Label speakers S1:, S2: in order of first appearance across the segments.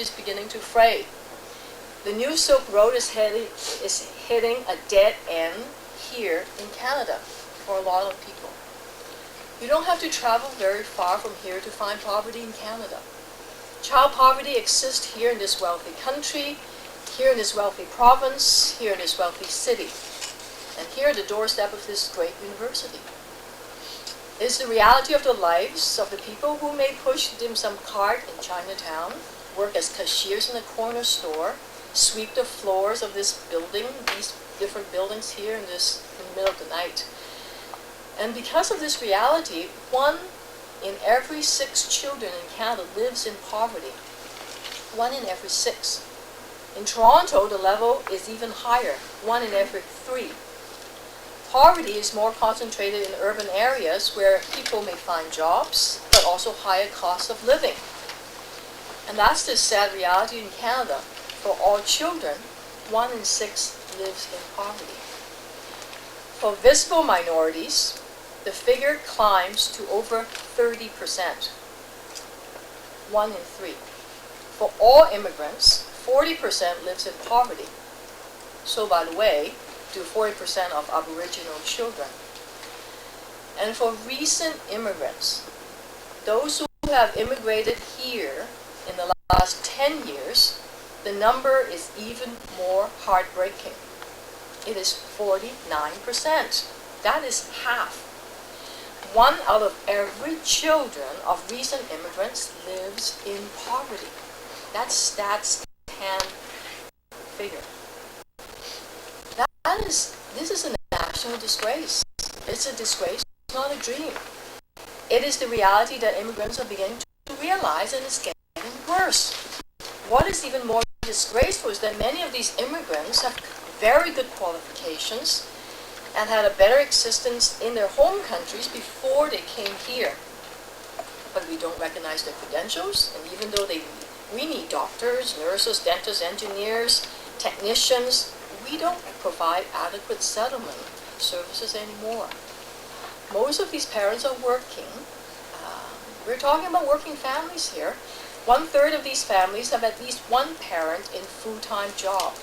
S1: is beginning to fray. The new Silk Road is hitting a dead end here in Canada for a lot of people. You don't have to travel very far from here to find poverty in Canada. Child poverty exists here in this wealthy country, here in this wealthy province, here in this wealthy city, and here at the doorstep of this great university. It is the reality of the lives of the people who may push the dim sum cart in Chinatown, work as cashiers in a corner store, sweep the floors of this building, these different buildings here in the middle of the night. And because of this reality, 1 in every 6 children in Canada lives in poverty. 1 in every 6. In Toronto, the level is even higher, 1 in every 3. Poverty is more concentrated in urban areas where people may find jobs, but also higher costs of living. And that's the sad reality in Canada. For all children, 1 in 6 lives in poverty. For visible minorities, the figure climbs to over 30%. 1 in 3. For all immigrants, 40% lives in poverty. So, by the way, do 40% of Aboriginal children. And for recent immigrants, those who have immigrated here in the last 10 years, the number is even more heartbreaking. It is 49%. That is half. 1 out of every children of recent immigrants lives in poverty. That's Stats 10 figure. This is a national disgrace. It's a disgrace, not a dream. It is the reality that immigrants are beginning to realize, and it's getting worse. What is even more disgraceful is that many of these immigrants have very good qualifications and had a better existence in their home countries before they came here. But we don't recognize their credentials, and even though we need doctors, nurses, dentists, engineers, technicians, we don't provide adequate settlement services anymore. Most of these parents are working. We're talking about working families here. 1/3 of these families have at least one parent in full-time job.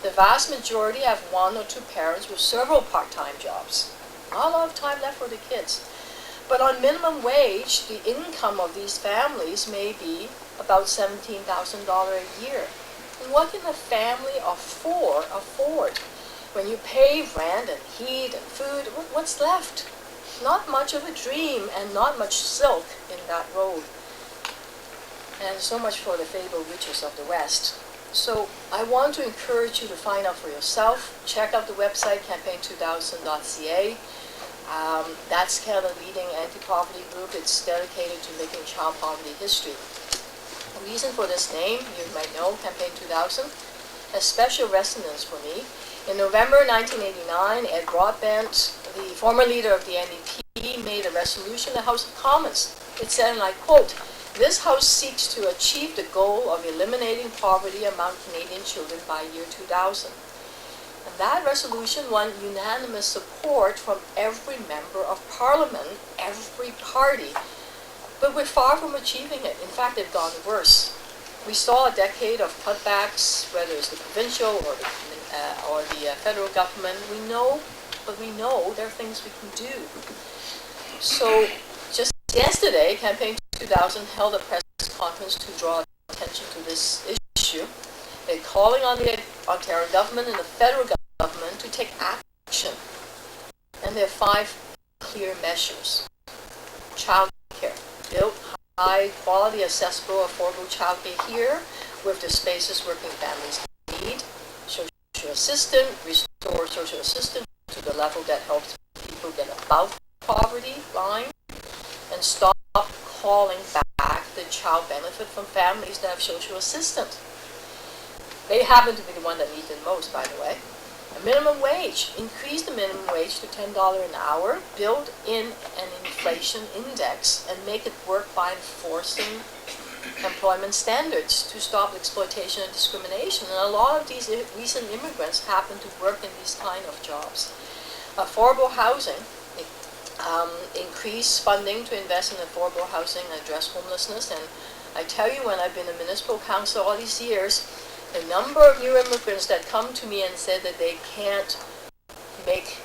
S1: The vast majority have 1 or 2 parents with several part-time jobs. Not a lot of time left for the kids. But on minimum wage, the income of these families may be about $17,000 a year. And what can a family of 4 afford? When you pay rent and heat and food, what's left? Not much of a dream and not much silk in that road. And so much for the fabled riches of the West. So I want to encourage you to find out for yourself. Check out the website campaign2000.ca. That's Canada's leading anti-poverty group. It's dedicated to making child poverty history. The reason for this name, you might know, Campaign 2000, has special resonance for me. In November 1989, Ed Broadbent, the former leader of the NDP, made a resolution in the House of Commons. It said, and I quote, "This House seeks to achieve the goal of eliminating poverty among Canadian children by year 2000. And that resolution won unanimous support from every member of Parliament, every party. But we're far from achieving it. In fact, they've gone worse. We saw a decade of cutbacks, whether it's the provincial or the federal government. We know there are things we can do. So just yesterday, Campaign 2000 held a press conference to draw attention to this issue. They're calling on the Ontario government and the federal government to take action. And there are 5 clear measures. Childcare. Build high-quality, accessible, affordable childcare here with the spaces working families need. Social assistance, restore social assistance to the level that helps people get above poverty line, and stop calling back the child benefit from families that have social assistance. They happen to be the one that need it most, by the way. A minimum wage. Increase the minimum wage to $10 an hour. Build in an inflation index and make it work by enforcing employment standards to stop exploitation and discrimination. And a lot of these recent immigrants happen to work in these kind of jobs. Affordable housing. Increase funding to invest in affordable housing and address homelessness and I tell you, when I've been a municipal council all these years, the number of new immigrants that come to me and said that they can't make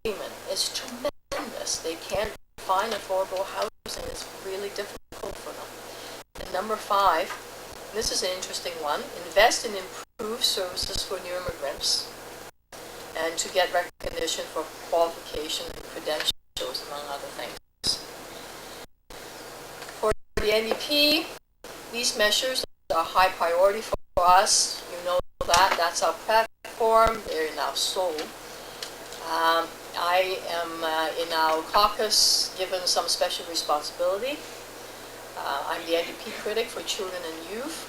S1: payment is tremendous. They can't find affordable housing. It's really difficult for them. And number 5, this is an interesting one, invest in improved services for new immigrants and to get recognition for qualification and credentials, among other things. For the NDP, these measures are high priority for us. You know that. That's our platform. They're now sold. I am in our caucus given some special responsibility. I'm the NDP critic for children and youth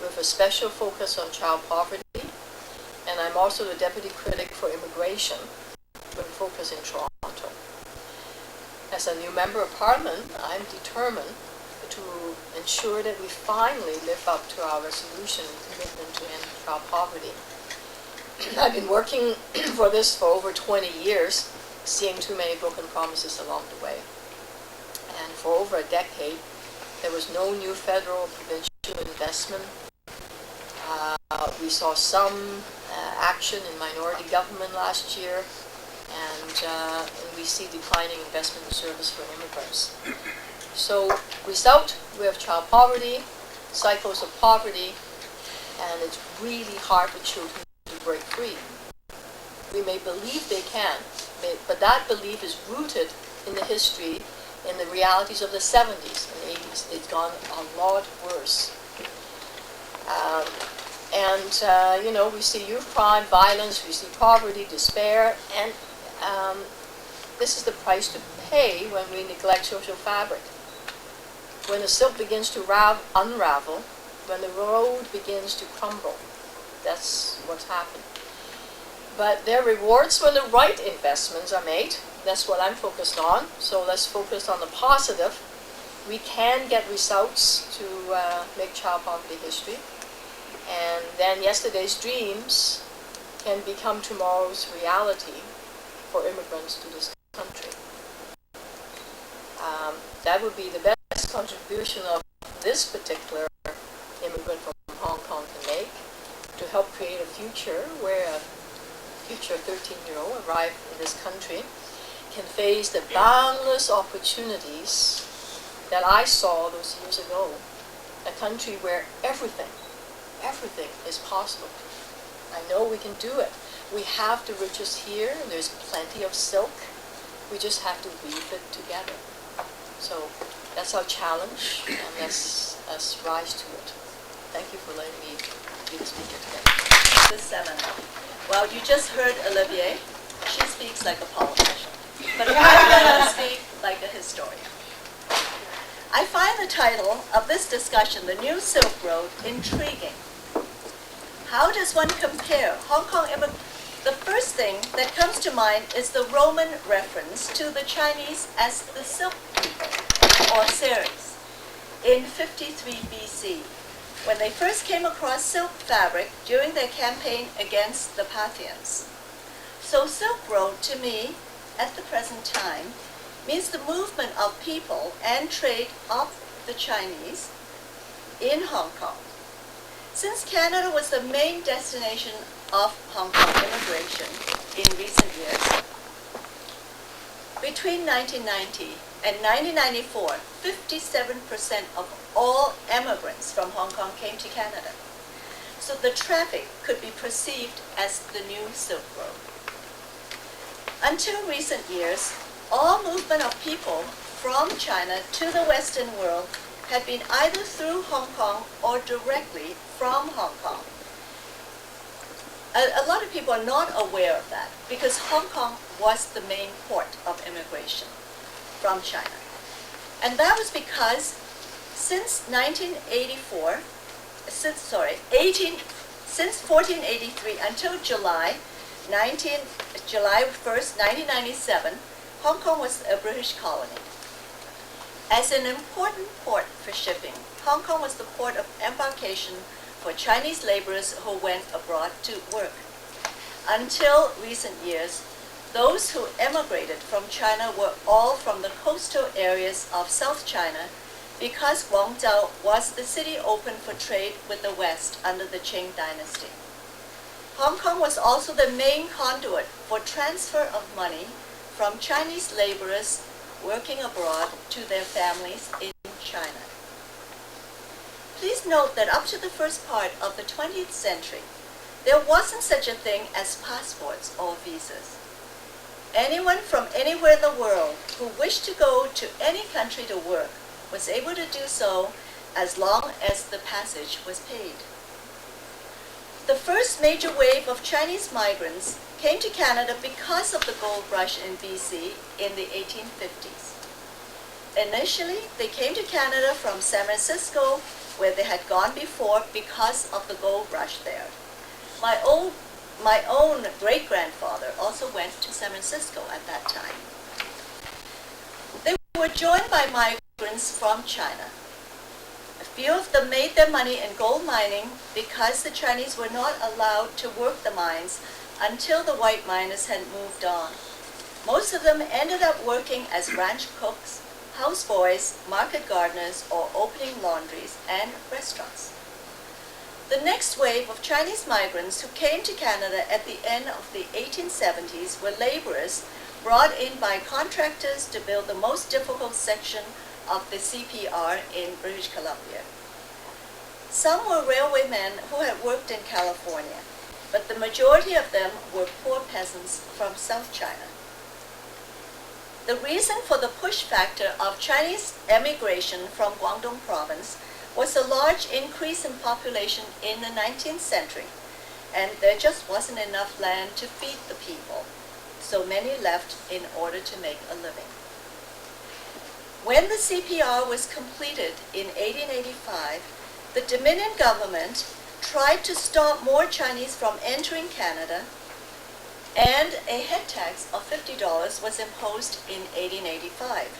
S1: with a special focus on child poverty. And I'm also the deputy critic for immigration with a focus in Toronto. As a new member of parliament, I'm determined to ensure that we finally live up to our resolution and commitment to end child poverty. I've been working for this for over 20 years, seeing too many broken promises along the way. And for over a decade, there was no new federal or provincial investment. We saw some action in minority government last year, and we see declining investment in service for immigrants. So, result, we have child poverty, cycles of poverty, and it's really hard for children to break free. We may believe they can, but that belief is rooted in the history, in the realities of the 70s and 80s. It's gone a lot worse. We see youth crime, violence, we see poverty, despair, and this is the price to pay when we neglect social fabric. When the silk begins to unravel, when the road begins to crumble, that's what's happened. But there are rewards when the right investments are made. That's what I'm focused on. So let's focus on the positive. We can get results to make child poverty history. And then yesterday's dreams can become tomorrow's reality for immigrants to this country. That would be the best contribution of this particular immigrant from Hong Kong can make to help create a future where a future 13-year-old arrived in this country can face the boundless opportunities that I saw those years ago. A country where everything is possible. I know we can do it. We have the riches here, and there's plenty of silk. We just have to weave it together. So that's our challenge, and let's rise to it. Thank you for letting me be the speaker today.
S2: The 7. Well, you just heard Olivier. She speaks like a politician, but I'm going to speak like a historian. I find the title of this discussion, The New Silk Road, intriguing. How does one compare Hong Kong immigrants? The first thing that comes to mind is the Roman reference to the Chinese as the Silk People, or Seres, in 53 BC, when they first came across silk fabric during their campaign against the Parthians. So Silk Road, to me, at the present time, means the movement of people and trade of the Chinese in Hong Kong. Since Canada was the main destination of Hong Kong immigration in recent years, between 1990 and 1994, 57% of all immigrants from Hong Kong came to Canada. So the traffic could be perceived as the new Silk Road. Until recent years, all movement of people from China to the Western world had been either through Hong Kong or directly from Hong Kong. A lot of people are not aware of that because Hong Kong was the main port of immigration from China. And that was because since 1483 until July 1st, 1997, Hong Kong was a British colony. As an important port for shipping, Hong Kong was the port of embarkation for Chinese laborers who went abroad to work. Until recent years, those who emigrated from China were all from the coastal areas of South China because Guangzhou was the city open for trade with the West under the Qing dynasty. Hong Kong was also the main conduit for transfer of money from Chinese laborers working abroad to their families in China. Please note that up to the first part of the 20th century, there wasn't such a thing as passports or visas. Anyone from anywhere in the world who wished to go to any country to work was able to do so as long as the passage was paid. The first major wave of Chinese migrants came to Canada because of the gold rush in BC in the 1850s. Initially, they came to Canada from San Francisco, where they had gone before because of the gold rush there. My own great-grandfather also went to San Francisco at that time. They were joined by migrants from China. A few of them made their money in gold mining because the Chinese were not allowed to work the mines until the white miners had moved on. Most of them ended up working as ranch cooks, houseboys, market gardeners, or opening laundries and restaurants. The next wave of Chinese migrants who came to Canada at the end of the 1870s were laborers brought in by contractors to build the most difficult section of the CPR in British Columbia. Some were railwaymen who had worked in California, but the majority of them were poor peasants from South China. The reason for the push factor of Chinese emigration from Guangdong province was a large increase in population in the 19th century, and there just wasn't enough land to feed the people, so many left in order to make a living. When the CPR was completed in 1885, the Dominion government tried to stop more Chinese from entering Canada, and a head tax of $50 was imposed in 1885.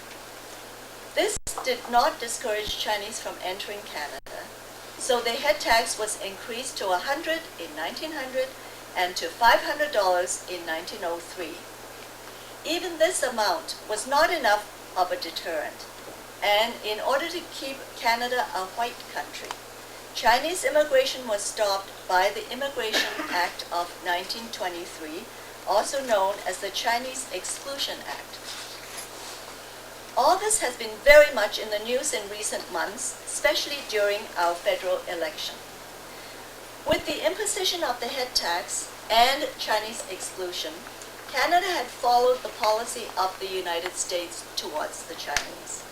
S2: This did not discourage Chinese from entering Canada, so the head tax was increased to $100 in 1900 and to $500 in 1903. Even this amount was not enough of a deterrent, and in order to keep Canada a white country, Chinese immigration was stopped by the Immigration Act of 1923, also known as the Chinese Exclusion Act. All this has been very much in the news in recent months, especially during our federal election. With the imposition of the head tax and Chinese exclusion, Canada had followed the policy of the United States towards the Chinese.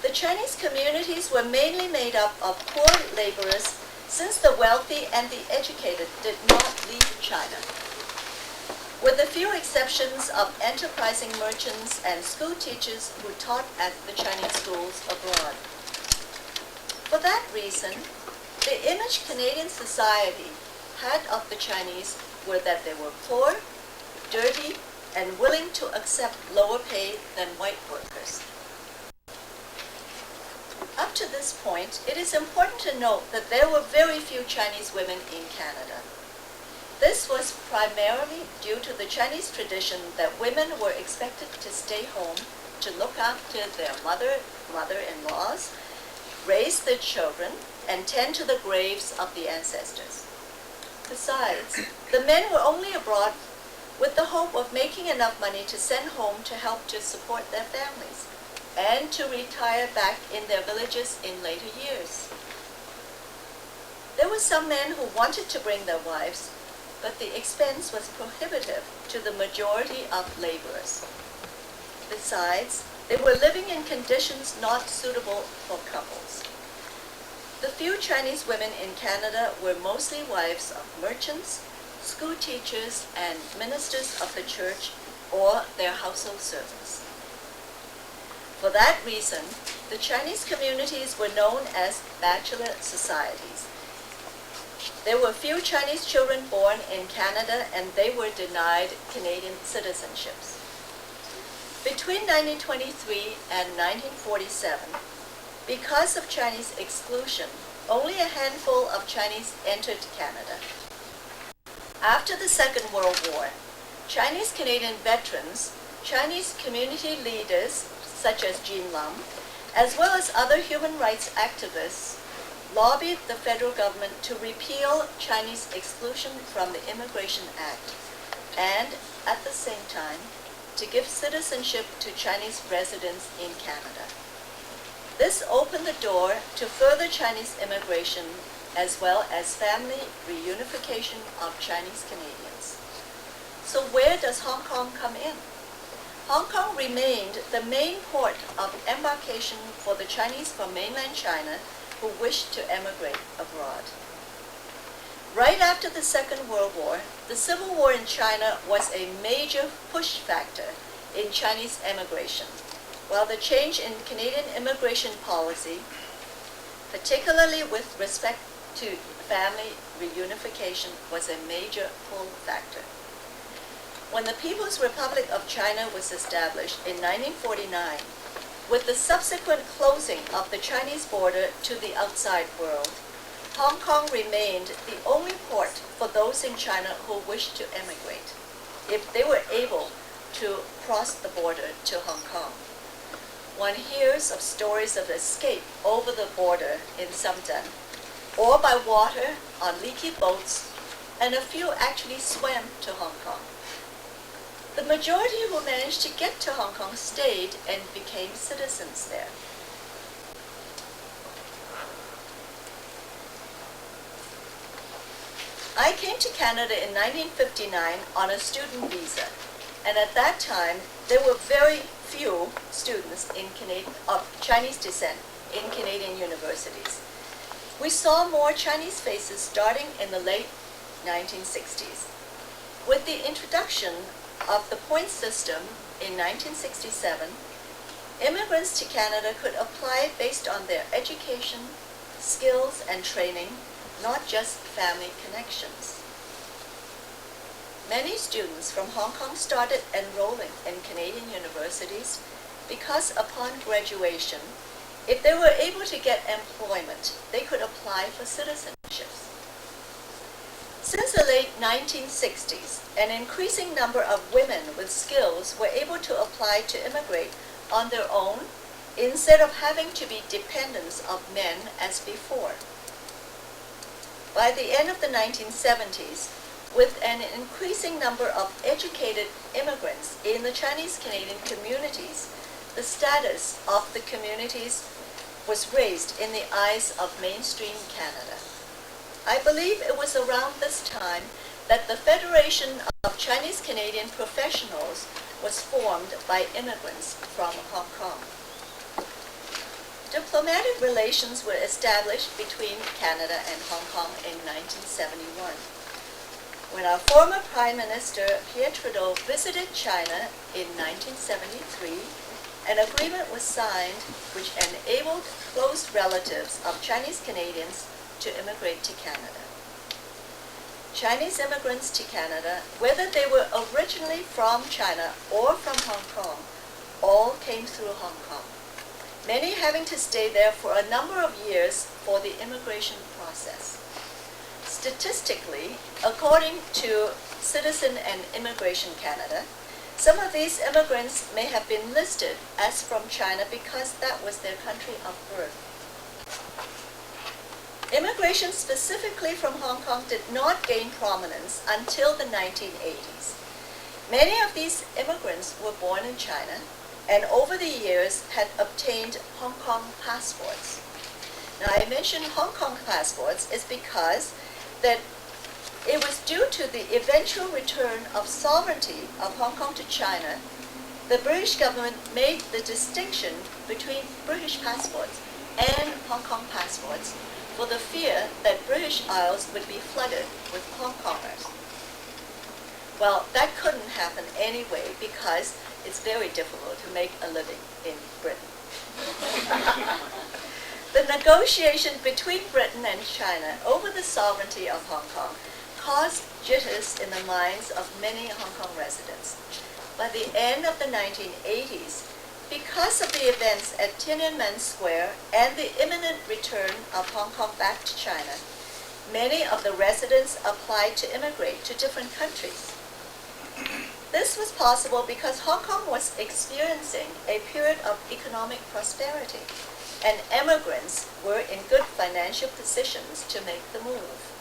S2: The Chinese communities were mainly made up of poor laborers, since the wealthy and the educated did not leave China, with a few exceptions of enterprising merchants and school teachers who taught at the Chinese schools abroad. For that reason, the image Canadian society had of the Chinese were that they were poor, dirty, and willing to accept lower pay than white workers. Up to this point, it is important to note that there were very few Chinese women in Canada. This was primarily due to the Chinese tradition that women were expected to stay home to look after their mother-in-laws, raise their children, and tend to the graves of the ancestors. Besides, the men were only abroad with the hope of making enough money to send home to help to support their families and to retire back in their villages in later years. There were some men who wanted to bring their wives, but the expense was prohibitive to the majority of laborers. Besides, they were living in conditions not suitable for couples. The few Chinese women in Canada were mostly wives of merchants, school teachers, and ministers of the church or their household servants. For that reason, the Chinese communities were known as bachelor societies. There were few Chinese children born in Canada, and they were denied Canadian citizenships. Between 1923 and 1947, because of Chinese exclusion, only a handful of Chinese entered Canada. After the Second World War, Chinese Canadian veterans, Chinese community leaders such as Jean Lum, as well as other human rights activists, lobbied the federal government to repeal Chinese exclusion from the Immigration Act and, at the same time, to give citizenship to Chinese residents in Canada. This opened the door to further Chinese immigration as well as family reunification of Chinese Canadians. So where does Hong Kong come in? Hong Kong remained the main port of embarkation for the Chinese from mainland China who wished to emigrate abroad. Right after the Second World War, the Civil War in China was a major push factor in Chinese emigration, while the change in Canadian immigration policy, particularly with respect to family reunification, was a major pull factor. When the People's Republic of China was established in 1949, with the subsequent closing of the Chinese border to the outside world, Hong Kong remained the only port for those in China who wished to emigrate, if they were able to cross the border to Hong Kong. One hears of stories of escape over the border in Sumdun, or by water on leaky boats, and a few actually swam to Hong Kong. The majority who managed to get to Hong Kong stayed and became citizens there. I came to Canada in 1959 on a student visa, and at that time there were very few students of Chinese descent in Canadian universities. We saw more Chinese faces starting in the late 1960s. With the introduction of the point system in 1967, immigrants to Canada could apply based on their education, skills, and training, not just family connections. Many students from Hong Kong started enrolling in Canadian universities because upon graduation, if they were able to get employment, they could apply for citizenships. Since the late 1960s, an increasing number of women with skills were able to apply to immigrate on their own instead of having to be dependents of men as before. By the end of the 1970s, with an increasing number of educated immigrants in the Chinese Canadian communities, the status of the communities was raised in the eyes of mainstream Canada. I believe it was around this time that the Federation of Chinese Canadian Professionals was formed by immigrants from Hong Kong. Diplomatic relations were established between Canada and Hong Kong in 1971. When our former Prime Minister Pierre Trudeau visited China in 1973, an agreement was signed which enabled close relatives of Chinese Canadians to immigrate to Canada. Chinese immigrants to Canada, whether they were originally from China or from Hong Kong, all came through Hong Kong, many having to stay there for a number of years for the immigration process. Statistically, according to Citizen and Immigration Canada, some of these immigrants may have been listed as from China because that was their country of birth. Immigration specifically from Hong Kong did not gain prominence until the 1980s. Many of these immigrants were born in China and over the years had obtained Hong Kong passports. Now I mention Hong Kong passports is because that it was due to the eventual return of sovereignty of Hong Kong to China, the British government made the distinction between British passports and Hong Kong passports for the fear that British Isles would be flooded with Hong Kongers. Well, that couldn't happen anyway because it's very difficult to make a living in Britain. The negotiation between Britain and China over the sovereignty of Hong Kong caused jitters in the minds of many Hong Kong residents. By the end of the 1980s, because of the events at Tiananmen Square and the imminent return of Hong Kong back to China, many of the residents applied to immigrate to different countries. This was possible because Hong Kong was experiencing a period of economic prosperity, and immigrants were in good financial positions to make the move.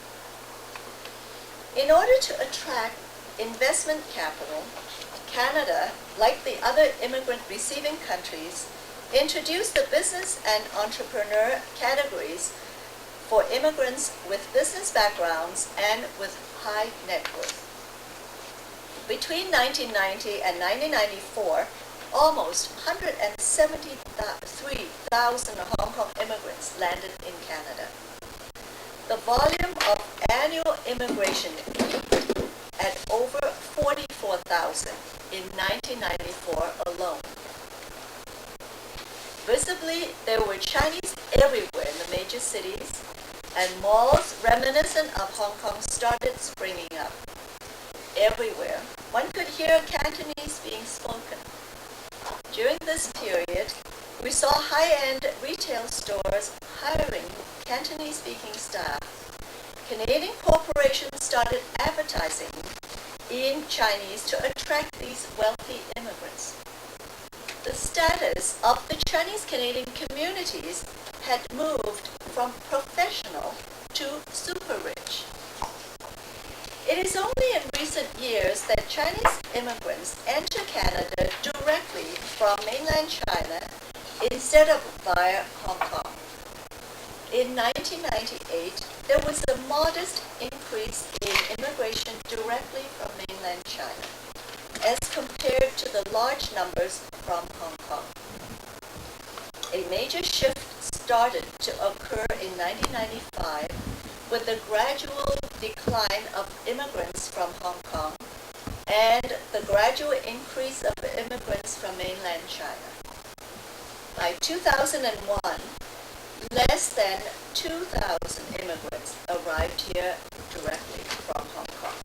S2: In order to attract investment capital, Canada, like the other immigrant-receiving countries, introduced the business and entrepreneur categories for immigrants with business backgrounds and with high net worth. Between 1990 and 1994, almost 173,000 Hong Kong immigrants landed in Canada. The volume of annual immigration peaked at over 44,000 in 1994 alone. Visibly, there were Chinese everywhere in the major cities, and malls reminiscent of Hong Kong started springing up. Everywhere, one could hear Cantonese being spoken. During this period, we saw high-end retail stores hiring Cantonese-speaking staff. Canadian corporations started advertising in Chinese to attract these wealthy immigrants. The status of the Chinese-Canadian communities had moved from professional to super rich. It is only in recent years that Chinese immigrants enter Canada directly from mainland China instead of via Hong Kong. In 1998, there was a modest increase in immigration directly from mainland China, as compared to the large numbers from Hong Kong. A major shift started to occur in 1995 with the gradual decline of immigrants from Hong Kong and the gradual increase of immigrants from mainland China. By 2001, less than 2,000 immigrants arrived here directly from Hong Kong.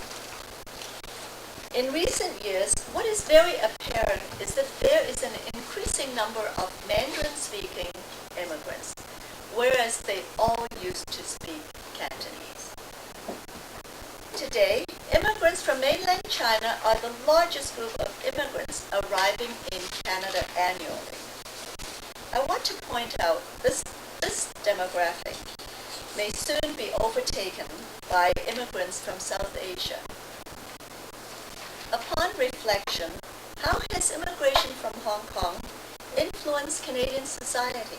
S2: In recent years, what is very apparent is that there is an increasing number of Mandarin-speaking immigrants, whereas they all used to speak Cantonese. Today, immigrants from mainland China are the largest group of immigrants arriving in Canada annually. I want to point out this demographic may soon be overtaken by immigrants from South Asia. Upon reflection, how has immigration from Hong Kong influenced Canadian society?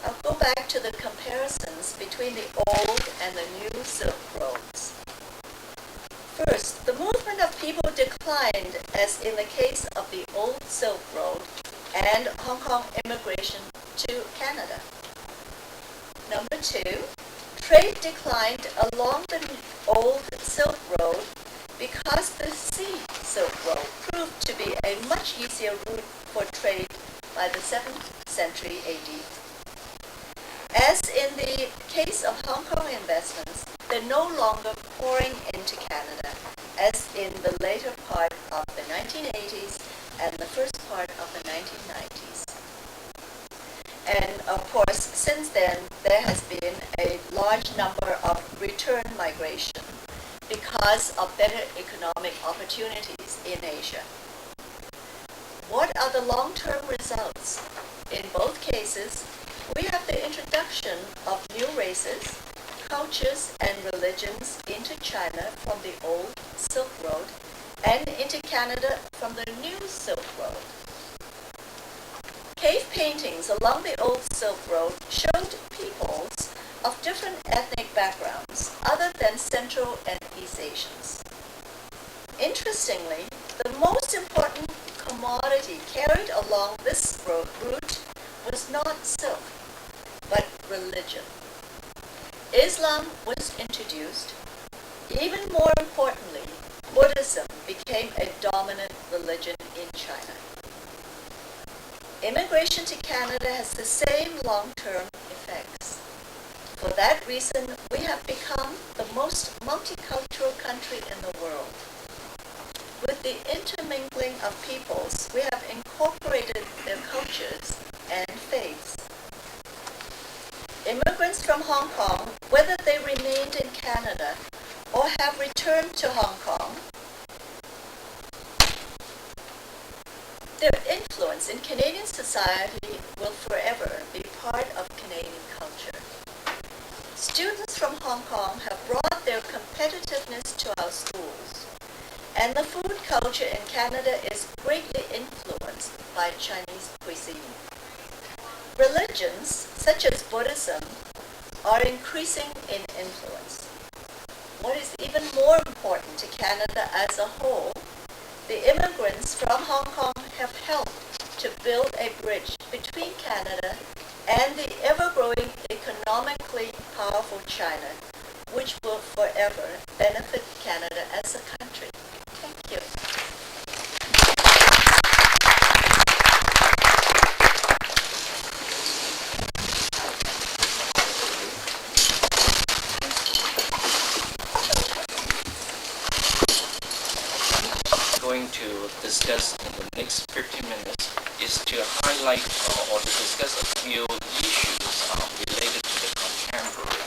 S2: I'll go back to the comparisons between the old and the new Silk Roads. First, the movement of people declined as in the case of the old Silk Road and Hong Kong immigration to Canada. Number two, trade declined along the old Silk Road because the Sea Silk Road proved to be a much easier route for trade by the 7th century AD. As in the case of Hong Kong investments, they're no longer pouring into Canada, as in the later part of the 1980s and the first part of the 1990s. And of course, since then, there has been a large number of return migration because of better economic opportunities in Asia. What are the long-term results? In both cases, we have the introduction of new races, cultures, and religions into China from the old Silk Road and into Canada from the new Silk Road. Cave paintings along the old Silk Road showed peoples of different ethnic backgrounds other than Central and East Asians. Interestingly, the most important commodity carried along this route was not silk, but religion. Islam was introduced. Even more importantly, Buddhism became a dominant religion in China. Immigration to Canada has the same long-term effects. For that reason, we have become the most multicultural country in the world. With the intermingling of peoples, we have incorporated their cultures and faiths. Immigrants from Hong Kong, whether they remained in Canada or have returned to Hong Kong, Their influence in Canadian society will forever be part of Canadian culture. Students from Hong Kong have brought their competitiveness to our schools, and the food culture in Canada is greatly influenced by Chinese cuisine. Religions, such as Buddhism, are increasing in influence. What is even more important to Canada as a whole, the immigrants from Hong Kong have helped to build a bridge between Canada and the ever-growing economically powerful China, which will forever benefit Canada as a country. Thank you.
S3: Going to discuss in the next 15 minutes is to highlight or to discuss a few issues related to the contemporary.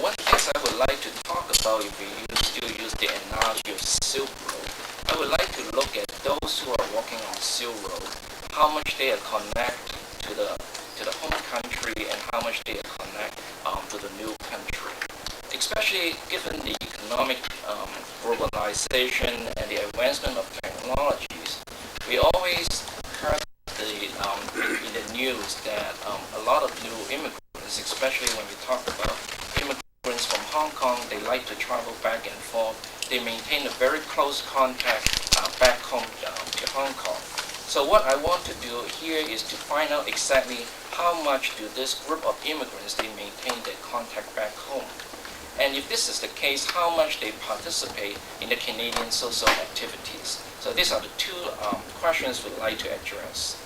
S3: One thing I would like to talk about, if we still use the analogy of Silk Road, I would like to look at those who are walking on Silk Road, how much they are connected to the home country and how much they are connected to the new country. Especially given the economic globalization and the advancement of technologies, we always heard in the news that a lot of new immigrants, especially when we talk about immigrants from Hong Kong, they like to travel back and forth. They maintain a very close contact back home to Hong Kong. So what I want to do here is to find out exactly how much do this group of immigrants they maintain their contact back home. And if this is the case, how much they participate in the Canadian social activities. So these are the two questions we'd like to address.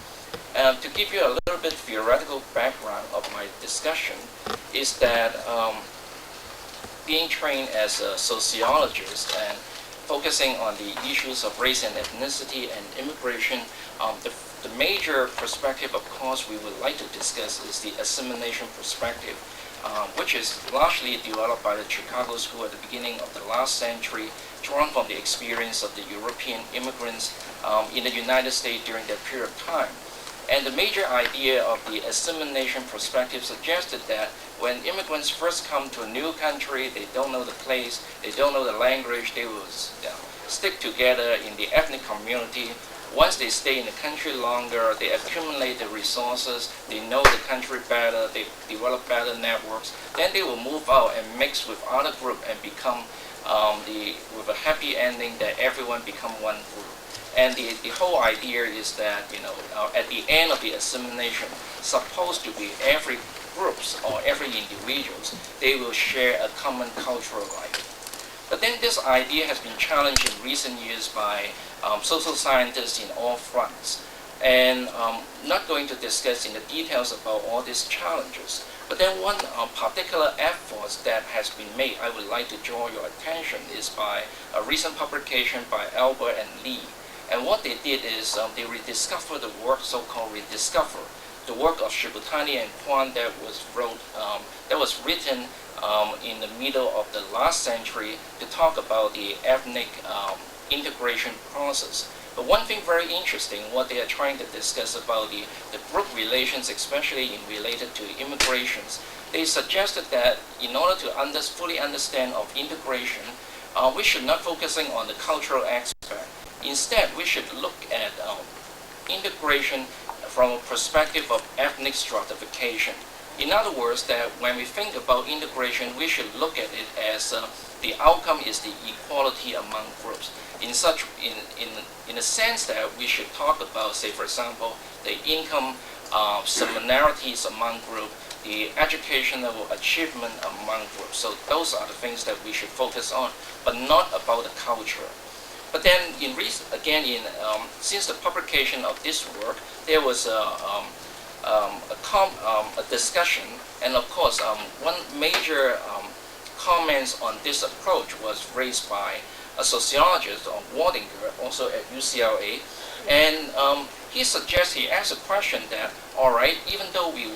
S3: To give you a little bit theoretical background of my discussion is that being trained as a sociologist and focusing on the issues of race and ethnicity and immigration, the major perspective, of course, we would like to discuss is the assimilation perspective, which is largely developed by the Chicago School at the beginning of the last century, drawn from the experience of the European immigrants in the United States during that period of time. And the major idea of the assimilation perspective suggested that when immigrants first come to a new country, they don't know the place, they don't know the language, they will stick together in the ethnic community. Once they stay in the country longer, they accumulate the resources, they know the country better, they develop better networks, then they will move out and mix with other group and become with a happy ending that everyone become one group. And the whole idea is that, at the end of the assimilation, supposed to be every groups or every individuals, they will share a common cultural life. But then this idea has been challenged in recent years by social scientists in all fronts. And not going to discuss in the details about all these challenges. But then one particular effort that has been made, I would like to draw your attention, is by a recent publication by Albert and Lee. And what they did is they rediscovered the work, so-called rediscover, the work of Shibutani and Kwan that was written in the middle of the last century to talk about the ethnic integration process. But one thing very interesting, what they are trying to discuss about the group relations, especially in related to immigrations, they suggested that in order to fully understand of integration, we should not focusing on the cultural aspect. Instead, we should look at integration from a perspective of ethnic stratification. In other words, that when we think about integration, we should look at it as the outcome is the equality among groups. In a sense that we should talk about, say for example, the income similarities among groups, the educational achievement among groups. So those are the things that we should focus on, but not about the culture. But then, since the publication of this work, there was a discussion, and of course, one major comments on this approach was raised by a sociologist, Wardinger, also at UCLA, and he asked a question that, all right, even though we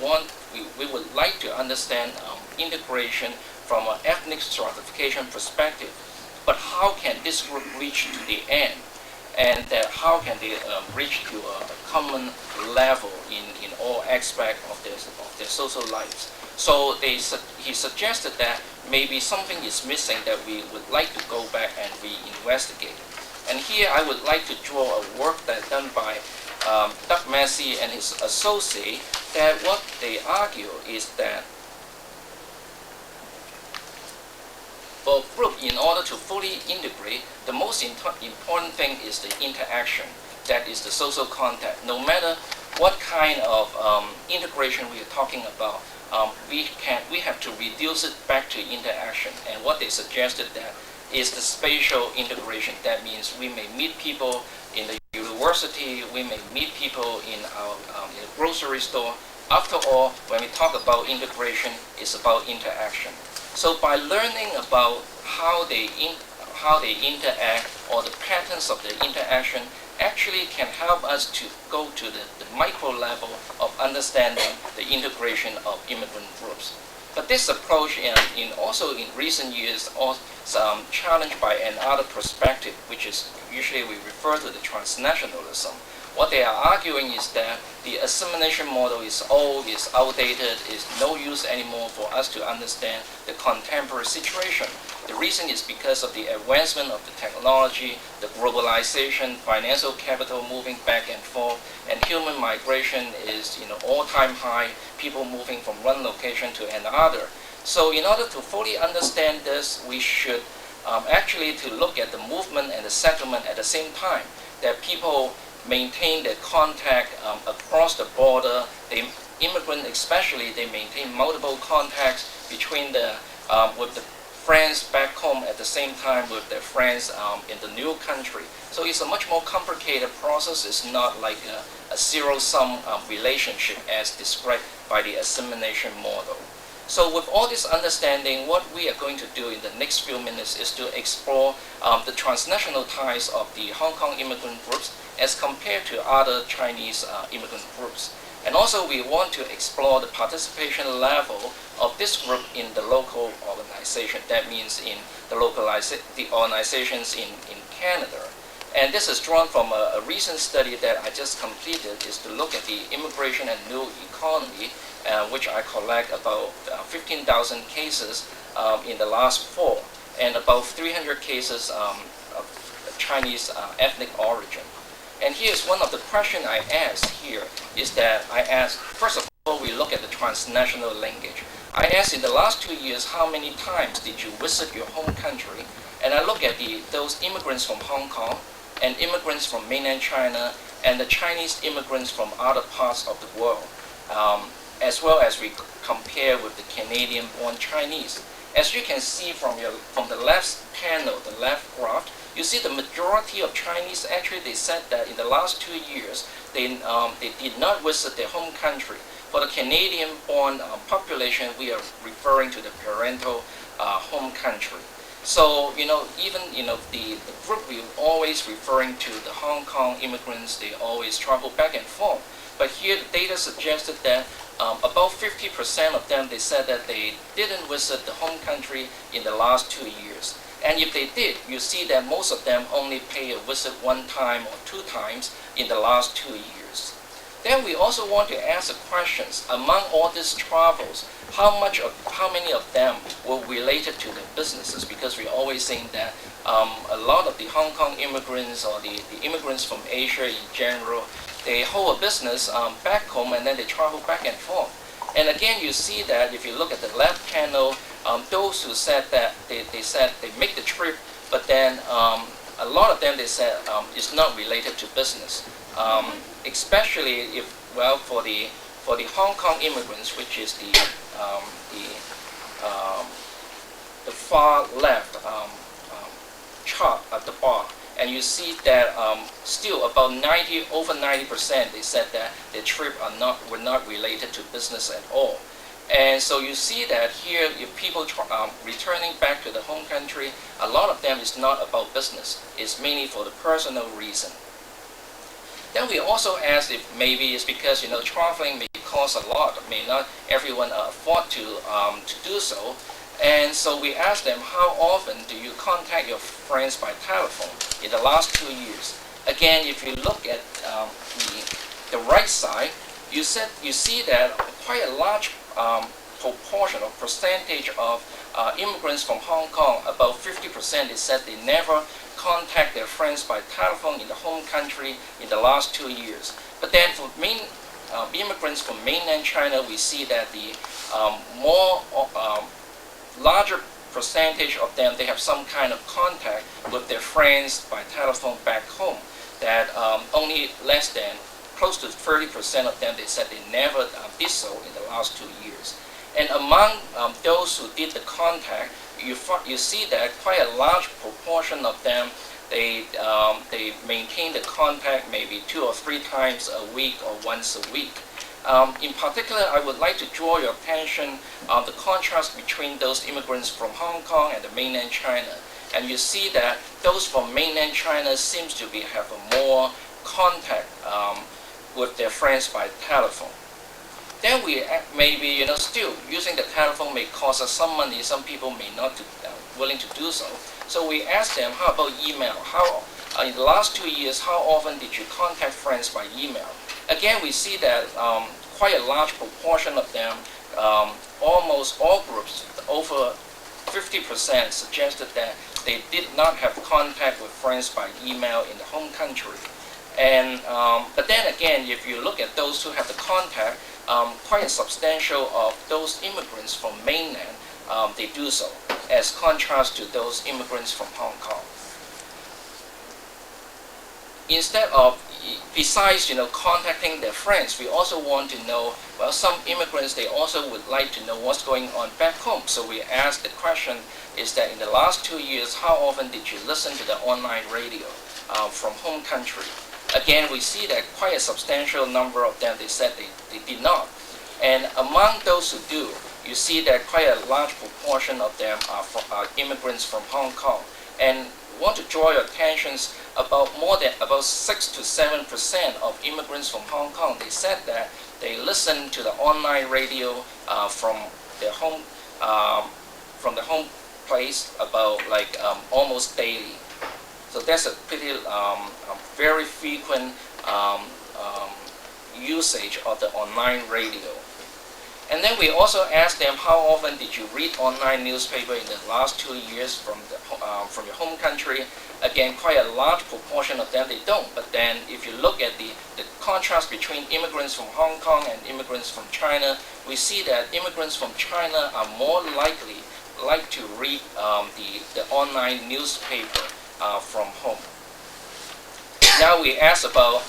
S3: would like to understand integration from an ethnic stratification perspective, but how can this group reach to the end? and that how can they reach to a common level in all aspects of their social lives. So he suggested that maybe something is missing that we would like to go back and reinvestigate. And here I would like to draw a work that's done by Doug Massey and his associate, that what they argue is that for a group, in order to fully integrate, the most important thing is the interaction, that is the social contact. No matter what kind of integration we are talking about, we have to reduce it back to interaction. And what they suggested that is the spatial integration. That means we may meet people in the university, we may meet people in the grocery store. After all, when we talk about integration, it's about interaction. So by learning about how they interact, or the patterns of the interaction, actually can help us to go to the micro level of understanding the integration of immigrant groups. But this approach, also in recent years, also challenged by another perspective, which is usually we refer to the transnationalism. What they are arguing is that the assimilation model is old, is outdated, is no use anymore for us to understand the contemporary situation. The reason is because of the advancement of the technology, the globalization, financial capital moving back and forth, and human migration is all-time high, people moving from one location to another. So in order to fully understand this, we should actually to look at the movement and the settlement at the same time, that people maintain their contact across the border. Immigrants especially, they maintain multiple contacts between with the friends back home at the same time with their friends in the new country. So it's a much more complicated process. It's not like a zero-sum relationship as described by the assimilation model. So with all this understanding, what we are going to do in the next few minutes is to explore the transnational ties of the Hong Kong immigrant groups as compared to other Chinese immigrant groups. And also we want to explore the participation level of this group in the local organization. That means in the organizations in Canada. And this is drawn from a recent study that I just completed, is to look at the immigration and new economy, which I collect about 15,000 cases in the last fall, and about 300 cases of Chinese ethnic origin. And here's one of the questions I asked here, is that I asked, first of all, we look at the transnational linkage. I asked in the last 2 years, how many times did you visit your home country? And I look at those immigrants from Hong Kong, and immigrants from mainland China, and the Chinese immigrants from other parts of the world, as well as we compare with the Canadian-born Chinese. As you can see from the left panel, the left graph, you see the majority of Chinese, actually they said that in the last 2 years, they did not visit their home country. For the Canadian-born population, we are referring to the parental home country. So, even, the group we're always referring to, the Hong Kong immigrants, they always travel back and forth. But here the data suggested that about 50% of them, they said that they didn't visit the home country in the last 2 years. And if they did, you see that most of them only pay a visit 1 time or 2 times in the last 2 years. Then we also want to ask the questions, among all these travels, how many of them were related to the businesses? Because we're always saying that a lot of the Hong Kong immigrants, or the immigrants from Asia in general, they hold a business back home and then they travel back and forth. And again, you see that if you look at the left panel, those who said that they said they make the trip, but then a lot of them, they said it's not related to business. Especially for the Hong Kong immigrants, which is the far left chart at the bottom, and you see that still about over 90%, they said that their trip were not related to business at all. And so you see that here, if people returning back to the home country, a lot of them is not about business. It's mainly for the personal reason. Then we also asked if maybe it's because traveling may cost a lot, may not everyone afford to do so. And so we asked them, how often do you contact your friends by telephone in the last 2 years? Again, if you look at the right side, you see that quite a large proportion or percentage of immigrants from Hong Kong, about 50%, they said they never contact their friends by telephone in the home country in the last 2 years. But then for immigrants from mainland China, we see that the larger percentage of them, they have some kind of contact with their friends by telephone back home. That only less than close to 30% of them, they said they never did so in the last 2 years. And among those who did the contact, you see that quite a large proportion of them, they maintain the contact maybe 2 or 3 times a week or once a week. In particular, I would like to draw your attention on the contrast between those immigrants from Hong Kong and the mainland China. And you see that those from mainland China seems to have a more contact with their friends by telephone. Then we maybe, still using the telephone may cost us some money. Some people may not be willing to do so. So we asked them, how about email? In the last 2 years, how often did you contact friends by email? Again, we see that quite a large proportion of them, almost all groups, over 50% suggested that they did not have contact with friends by email in the home country. And but then again, if you look at those who have the contact, quite a substantial of those immigrants from mainland, they do so, as contrast to those immigrants from Hong Kong. Instead of, besides contacting their friends, we also want to know, well, some immigrants, they also would like to know what's going on back home. So we asked the question, is that in the last 2 years, how often did you listen to the online radio from home country? Again, we see that quite a substantial number of them, they said they did not. And among those who do, you see that quite a large proportion of them are immigrants from Hong Kong. And want to draw your attentions about 6 to 7% of immigrants from Hong Kong, they said that they listen to the online radio from their home place about almost daily. So that's a pretty very frequent usage of the online radio. And then we also asked them, how often did you read online newspaper in the last 2 years from your home country? Again, quite a large proportion of them, they don't. But then if you look at the contrast between immigrants from Hong Kong and immigrants from China, we see that immigrants from China are more likely to read the online newspaper from home. Now we ask about,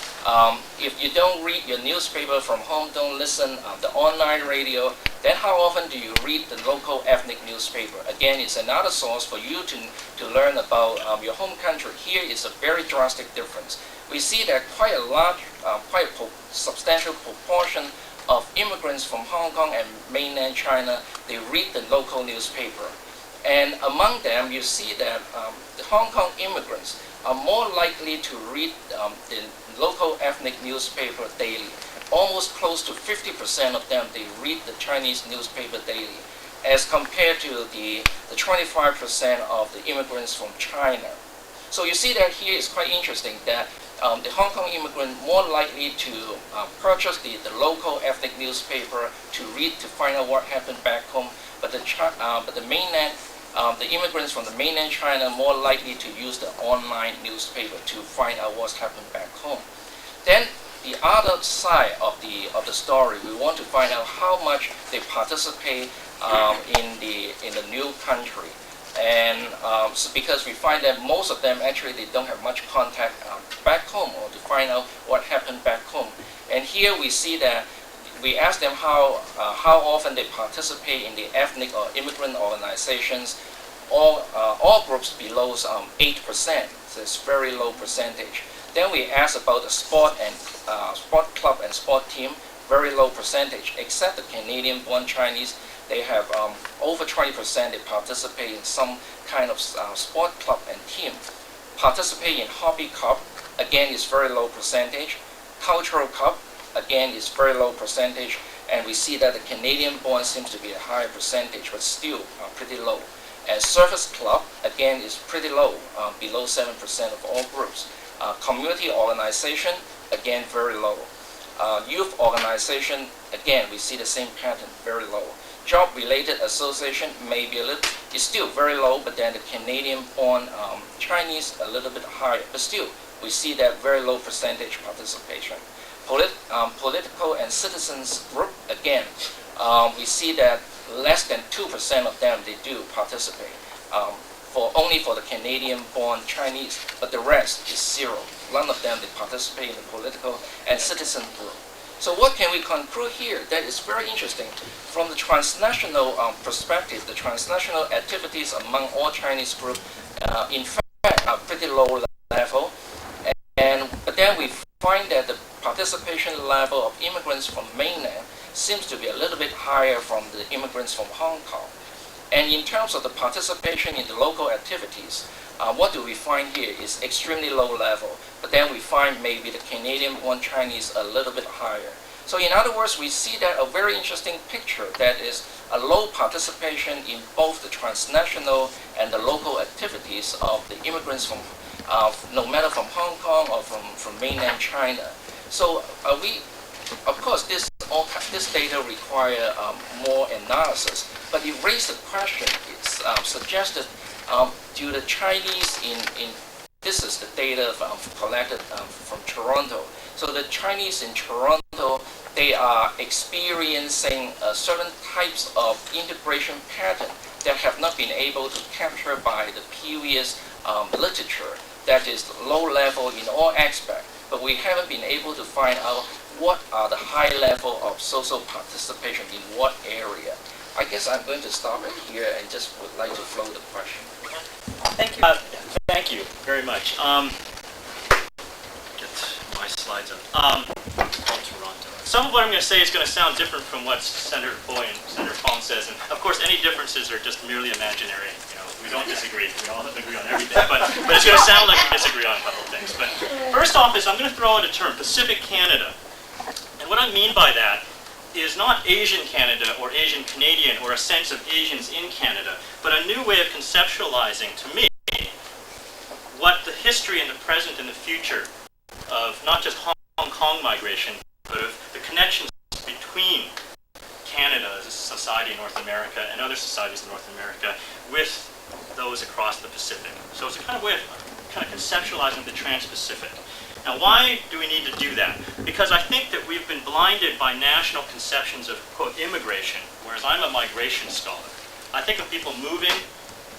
S3: if you don't read your newspaper from home, don't listen the online radio, then how often do you read the local ethnic newspaper? Again, it's another source for you to learn about your home country. Here is a very drastic difference. We see that quite a substantial proportion of immigrants from Hong Kong and mainland China, they read the local newspaper. And among them, you see that the Hong Kong immigrants are more likely to read the local ethnic newspaper daily. Almost close to 50% of them, they read the Chinese newspaper daily, as compared to the 25% of the immigrants from China. So you see that here is quite interesting that the Hong Kong immigrant more likely to purchase the local ethnic newspaper to read, to find out what happened back home, but the immigrants from the mainland China more likely to use the online newspaper to find out what's happened back home. Then the other side of the story, we want to find out how much they participate in the new country. And so because we find that most of them actually they don't have much contact back home, or to find out what happened back home. And here we see that we ask them how often they participate in the ethnic or immigrant organizations. All groups below 8%, so it's very low percentage. Then we ask about the sport club and sport team, very low percentage, except the Canadian-born Chinese. They have over 20%. They participate in some kind of sport club and team. Participate in hobby club, again, is very low percentage. Cultural club, again, is very low percentage. And we see that the Canadian-born seems to be a higher percentage, but still pretty low. And service club, again, is pretty low, below 7% of all groups. Community organization, again, very low. Youth organization, again, we see the same pattern, very low. Job-related association maybe is still very low, but then the Canadian-born Chinese a little bit higher, but still we see that very low percentage participation. Political and citizens group, again, we see that less than 2% of them, they do participate, only for the Canadian-born Chinese, but the rest is zero. None of them, they participate in the political and citizen group. So what can we conclude here? That is very interesting. From the transnational perspective, the transnational activities among all Chinese groups, in fact, are pretty low level. But then we find that the participation level of immigrants from mainland seems to be a little bit higher from the immigrants from Hong Kong. And in terms of the participation in the local activities, what do we find here is extremely low level, but then we find maybe the Canadian-born Chinese a little bit higher. So in other words, we see that a very interesting picture that is a low participation in both the transnational and the local activities of the immigrants from, no matter from Hong Kong or from mainland China. So of course, this data require more analysis, but it raised the question, it's suggested, do the Chinese this is the data collected from Toronto. So the Chinese in Toronto, they are experiencing certain types of integration pattern that have not been able to capture by the previous literature that is low level in all aspects. But we haven't been able to find out what are the high level of social participation in what area. I guess I'm going to stop it here and just would like to flow the question.
S2: Thank you.
S4: Thank you very much. Get my slides up. Toronto. Some of what I'm going to say is going to sound different from what Senator Poy and Senator Fong says, and of course any differences are just merely imaginary. We don't disagree. We all agree on everything, but it's going to sound like we disagree on a couple of things. But first off is I'm going to throw out a term, Pacific Canada. And what I mean by that is not Asian Canada or Asian Canadian or a sense of Asians in Canada, but a new way of conceptualizing, to me, what the history and the present and the future of not just Hong Kong migration, but of the connections between Canada as a society in North America and other societies in North America with those across the Pacific. So it's a kind of way of conceptualizing the Trans-Pacific. Now, why do we need to do that? Because I think that we've been blinded by national conceptions of, quote, immigration, whereas I'm a migration scholar. I think of people moving,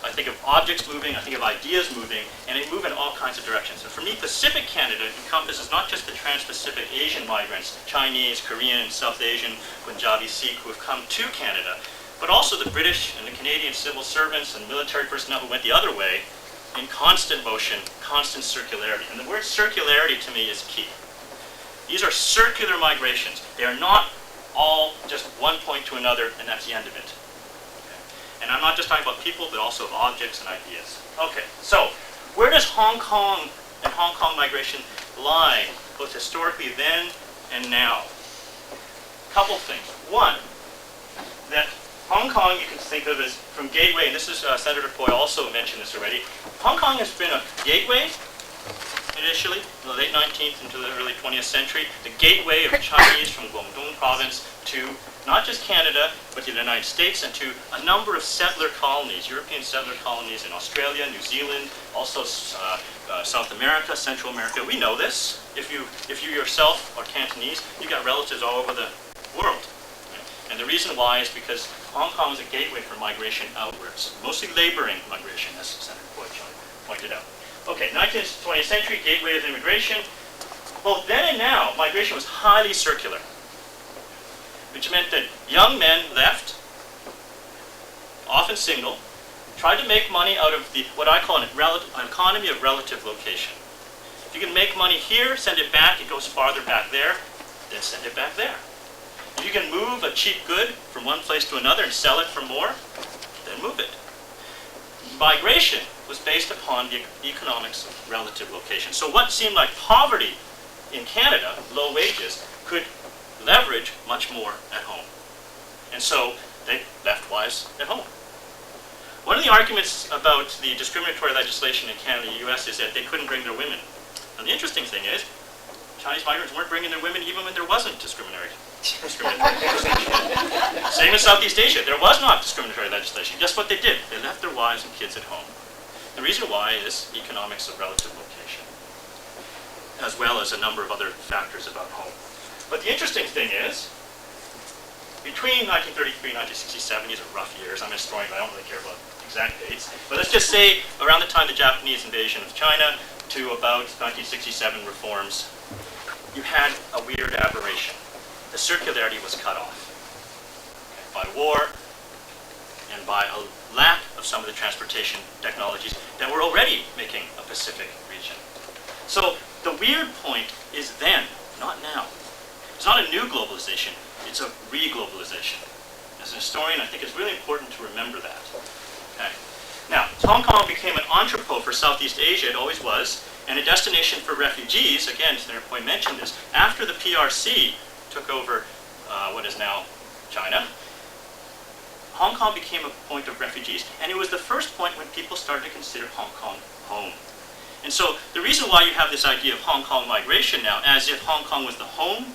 S4: I think of objects moving, I think of ideas moving, and they move in all kinds of directions. So for me, Pacific Canada encompasses not just the Trans-Pacific Asian migrants, Chinese, Korean, South Asian, Punjabi, Sikh, who have come to Canada, but also the British and the Canadian civil servants and military personnel who went the other way, in constant motion, constant circularity. And the word circularity to me is key. These are circular migrations. They are not all just one point to another and that's the end of it. Okay? And I'm not just talking about people, but also of objects and ideas. Okay, so where does Hong Kong and Hong Kong migration lie, both historically then and now? Couple things. One, that Hong Kong you can think of as from gateway, and this is Senator Poy also mentioned this already. Hong Kong has been a gateway initially, in the late 19th into the early 20th century, the gateway of Chinese from Guangdong province to not just Canada, but the United States and to a number of settler colonies, European settler colonies in Australia, New Zealand, also South America, Central America. We know this. If you yourself are Cantonese, you've got relatives all over the world. And the reason why is because Hong Kong is a gateway for migration outwards, mostly laboring migration, as Senator Poy pointed out. Okay, 19th, 20th century, gateway of immigration. Both then and now, migration was highly circular, which meant that young men left, often single, tried to make money out of what I call an economy of relative location. If you can make money here, send it back, it goes farther back there, then send it back there. If you can move a cheap good from one place to another and sell it for more, then move it. Migration was based upon the economics of relative location. So what seemed like poverty in Canada, low wages, could leverage much more at home. And so they left wives at home. One of the arguments about the discriminatory legislation in Canada and the US is that they couldn't bring their women And the interesting thing is, Chinese migrants weren't bringing their women even when there wasn't discriminatory. Same in Southeast Asia. There was not discriminatory legislation. Guess what they did? They left their wives and kids at home. The reason why is economics of relative location, as well as a number of other factors about home. But the interesting thing is, between 1933 and 1967, these are rough years. I'm a historian, but I don't really care about exact dates. But let's just say around the time of the Japanese invasion of China to about 1967 reforms, you had a weird aberration. The circularity was cut off by war and by a lack of some of the transportation technologies that were already making a Pacific region. So the weird point is then, not now. It's not a new globalization, it's a re-globalization. As an historian, I think it's really important to remember that. Okay. Now, Hong Kong became an entrepot for Southeast Asia, it always was, and a destination for refugees. Again, Senator Poy mentioned this. After the PRC took over what is now China, Hong Kong became a point of refugees, and it was the first point when people started to consider Hong Kong home. And so the reason why you have this idea of Hong Kong migration now, as if Hong Kong was the home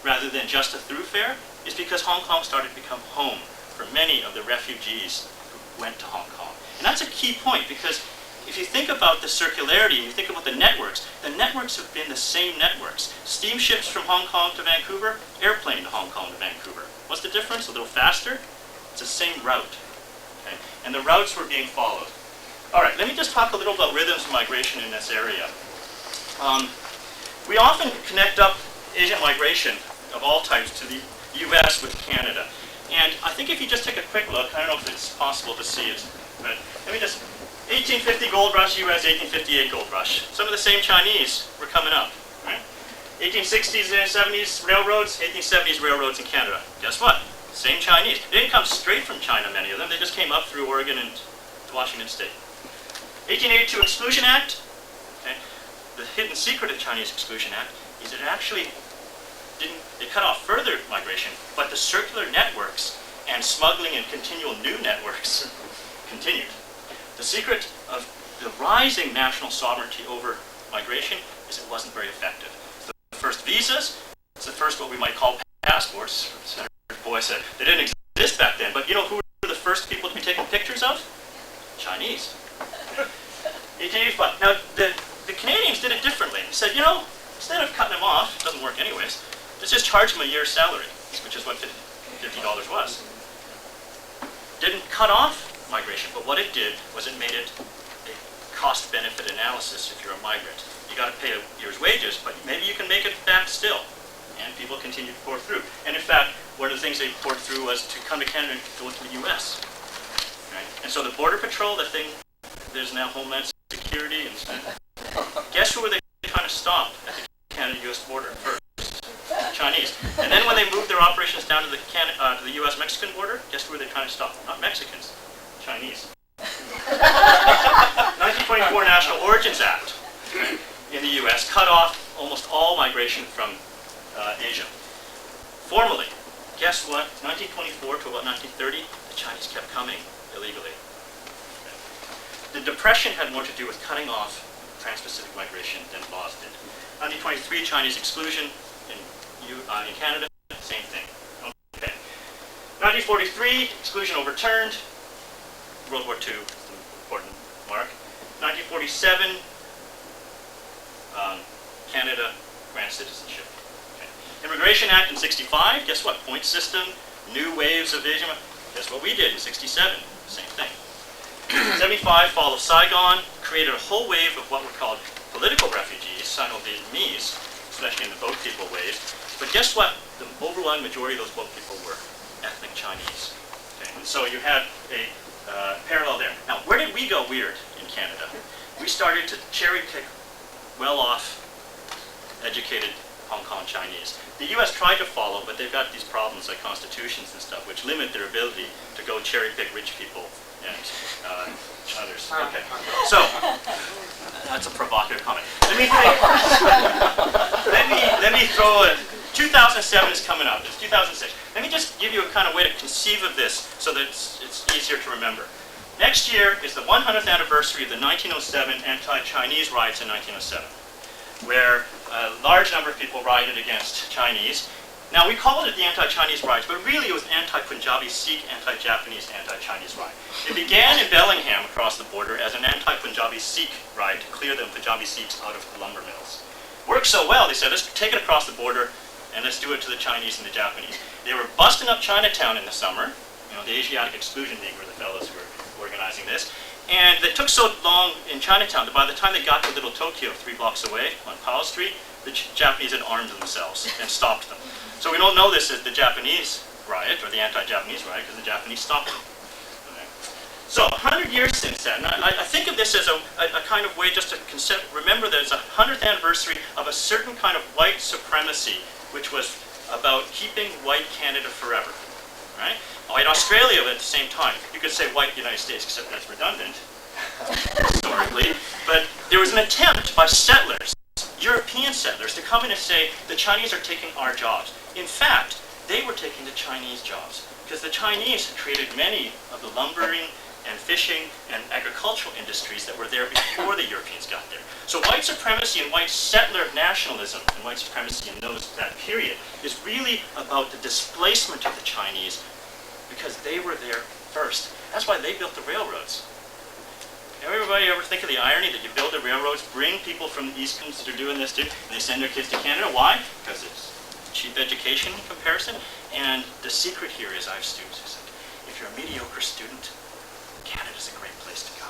S4: rather than just a thoroughfare, is because Hong Kong started to become home for many of the refugees who went to Hong Kong. And that's a key point, because if you think about the circularity, you think about the networks have been the same networks. Steamships from Hong Kong to Vancouver, airplane to Hong Kong to Vancouver. What's the difference? A little faster? It's the same route. Okay? And the routes were being followed. All right, let me just talk a little about rhythms of migration in this area. We often connect up Asian migration of all types to the US with Canada. And I think if you just take a quick look, I don't know if it's possible to see it, but let me just, 1850 gold rush, US 1858 gold rush. Some of the same Chinese were coming up, right? 1860s and 70s railroads, 1870s railroads in Canada. Guess what? Same Chinese. They didn't come straight from China, many of them. They just came up through Oregon and Washington State. 1882 Exclusion Act. Okay. The hidden secret of Chinese Exclusion Act is it actually it cut off further migration, but the circular networks and smuggling and continual new networks continued. The secret of the rising national sovereignty over migration is it wasn't very effective. The first visas, it's the first what we might call passports. Senator Poy said they didn't exist back then, but you know who were the first people to be taken pictures of? Chinese. 1885. Now, the Canadians did it differently. They said, you know, instead of cutting them off, it doesn't work anyways, let's just charge them a year's salary, which is what $50 was. Didn't cut off migration, but what it did was it made it a cost-benefit analysis if you're a migrant. You got to pay a year's wages, but maybe you can make it back still. And people continued to pour through. And in fact, one of the things they poured through was to come to Canada and go to the US. Right? And so the Border Patrol, the thing, there's now Homeland Security, and guess who were they trying to stop at the Canada-US border first? Chinese. And then when they moved their operations down to the US-Mexican border, guess who were they trying to stop? Not Mexicans, Chinese. 1924 National Origins Act in the US cut off almost all migration from Asia. Formally, guess what? 1924 to about 1930, the Chinese kept coming illegally. The Depression had more to do with cutting off trans-Pacific migration than laws did. 1923 Chinese exclusion in Canada, same thing. Okay. 1943 exclusion overturned. World War II, an important mark. 1947 Canada grants citizenship. Okay. Immigration Act in 65, guess what? Point system, new waves of Asian. Guess what we did in 67? Same thing. 75, fall of Saigon, created a whole wave of what were called political refugees, Sino-Vietnamese, especially in the boat people wave. But guess what? The overwhelming majority of those boat people were ethnic Chinese. Okay. And so you had a parallel there. Now, where did we go weird in Canada? We started to cherry pick well-off, educated Hong Kong Chinese. The US tried to follow, but they've got these problems like constitutions and stuff, which limit their ability to go cherry pick rich people and others. Okay, so that's a provocative comment. Let me throw a. 2007 is coming up. It's 2006. Let me just give you a kind of way to conceive of this so that it's easier to remember. Next year is the 100th anniversary of the 1907 anti-Chinese riots in 1907. where a large number of people rioted against Chinese. Now, we called it the anti-Chinese riots, but really it was anti-Punjabi Sikh, anti-Japanese, anti-Chinese riot. It began in Bellingham across the border as an anti-Punjabi Sikh riot to clear the Punjabi Sikhs out of the lumber mills. Worked so well, they said, let's take it across the border and let's do it to the Chinese and the Japanese. They were busting up Chinatown in the summer. You know, the Asiatic Exclusion League were the fellows who were organizing this. And it took so long in Chinatown that by the time they got to Little Tokyo, 3 blocks away on Powell Street, the Japanese had armed themselves and stopped them. So we don't know this as the Japanese riot or the anti-Japanese riot because the Japanese stopped them. Okay. So 100 years since then, I think of this as a kind of way just to remember that it's a 100th anniversary of a certain kind of white supremacy, which was about keeping white Canada forever. Right? White Australia at the same time. You could say white United States, except that's redundant historically. But there was an attempt by settlers, European settlers, to come in and say the Chinese are taking our jobs. In fact, they were taking the Chinese jobs because the Chinese had created many of the lumbering and fishing and agricultural industries that were there before the Europeans got there. So white supremacy and white settler nationalism and white supremacy in that period is really about the displacement of the Chinese because they were there first. That's why they built the railroads. Everybody ever think of the irony that you build the railroads, bring people from the East Coast that are doing this too, and they send their kids to Canada? Why? Because it's cheap education in comparison. And the secret here is, I have students who say, if you're a mediocre student, Canada's a great place to go.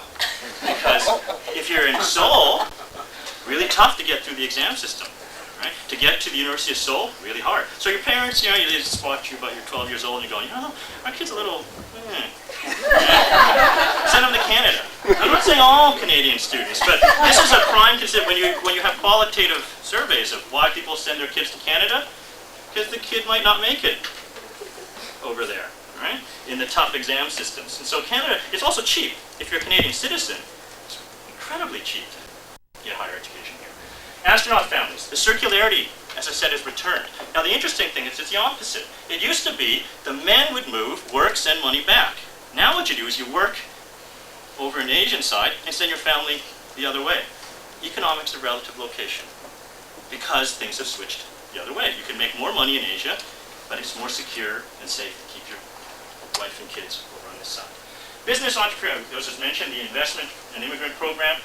S4: Because if you're in Seoul, really tough to get through the exam system. Right? To get to the University of Seoul, really hard. So your parents, you know, they just watch you about you're 12 years old and you're going, you know, our kid's a little, Send them to Canada. I'm not saying all Canadian students, but this is a prime consideration when you have qualitative surveys of why people send their kids to Canada, because the kid might not make it over there, right? In the tough exam systems. And so Canada, it's also cheap. If you're a Canadian citizen, it's incredibly cheap to get higher education here. Astronaut families. The circularity, as I said, is returned. Now the interesting thing is it's the opposite. It used to be the men would move, work, send money back. Now what you do is you work over in the Asian side and send your family the other way. Economics of relative location. Because things have switched the other way. You can make more money in Asia, but it's more secure and safe to keep your wife and kids over on this side. Business entrepreneur, as was mentioned, the investment and immigrant program.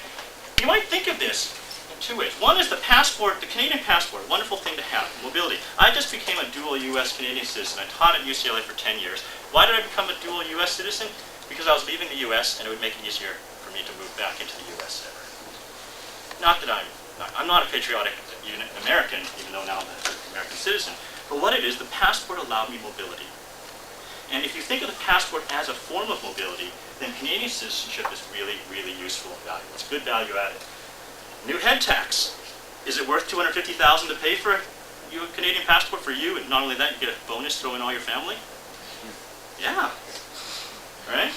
S4: You might think of this in two ways. One is the passport, the Canadian passport, a wonderful thing to have, mobility. I just became a dual U.S.-Canadian citizen. I taught at UCLA for 10 years. Why did I become a dual U.S. citizen? Because I was leaving the U.S. and it would make it easier for me to move back into the U.S. Not that I'm not a patriotic American, even though now I'm an American citizen. But what it is, the passport allowed me mobility. And if you think of the passport as a form of mobility, then Canadian citizenship is really, really useful and valuable. It's good value added. New head tax. Is it worth $250,000 to pay for a Canadian passport for you? And not only that, you get a bonus, throw in all your family? Yeah. Right?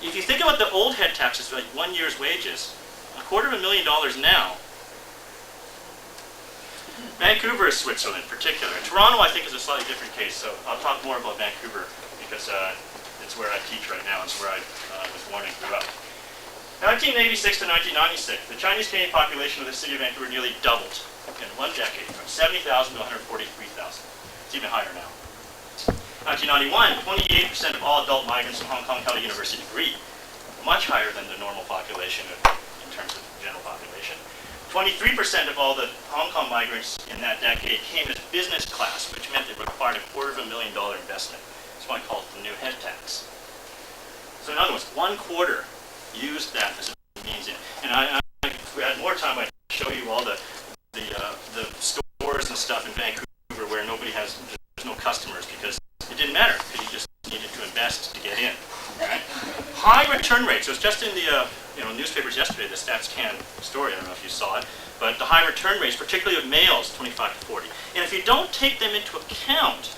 S4: If you think about the old head taxes, like 1 year's wages, $250,000 now. Vancouver is Switzerland in particular. Toronto, I think, is a slightly different case, so I'll talk more about Vancouver because it's where I teach right now. It's where I was born and grew up. 1986 to 1996, the Chinese-Canadian population of the city of Vancouver nearly doubled in 1 decade, from 70,000 to 143,000. It's even higher now. 1991, 28% of all adult migrants from Hong Kong held a university degree, much higher than the normal population in terms of general population. 23% of all the Hong Kong migrants in that decade came as business class, which meant it required a $250,000 investment. That's why I call it the new head tax. So in other words, 1/4 used that as a means. If we had more time, I'd show you all the stores and stuff in Vancouver where there's no customers because it didn't matter because you just needed to invest to get in. Right? High return rates. So it's just in the newspapers yesterday, the Stats Can story. I don't know if you saw it, but the high return rates, particularly of males, 25 to 40. And if you don't take them into account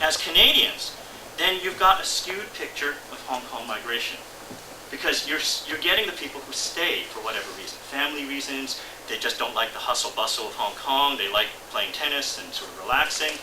S4: as Canadians, then you've got a skewed picture of Hong Kong migration. Because you're getting the people who stay for whatever reason. Family reasons, they just don't like the hustle bustle of Hong Kong, they like playing tennis and sort of relaxing.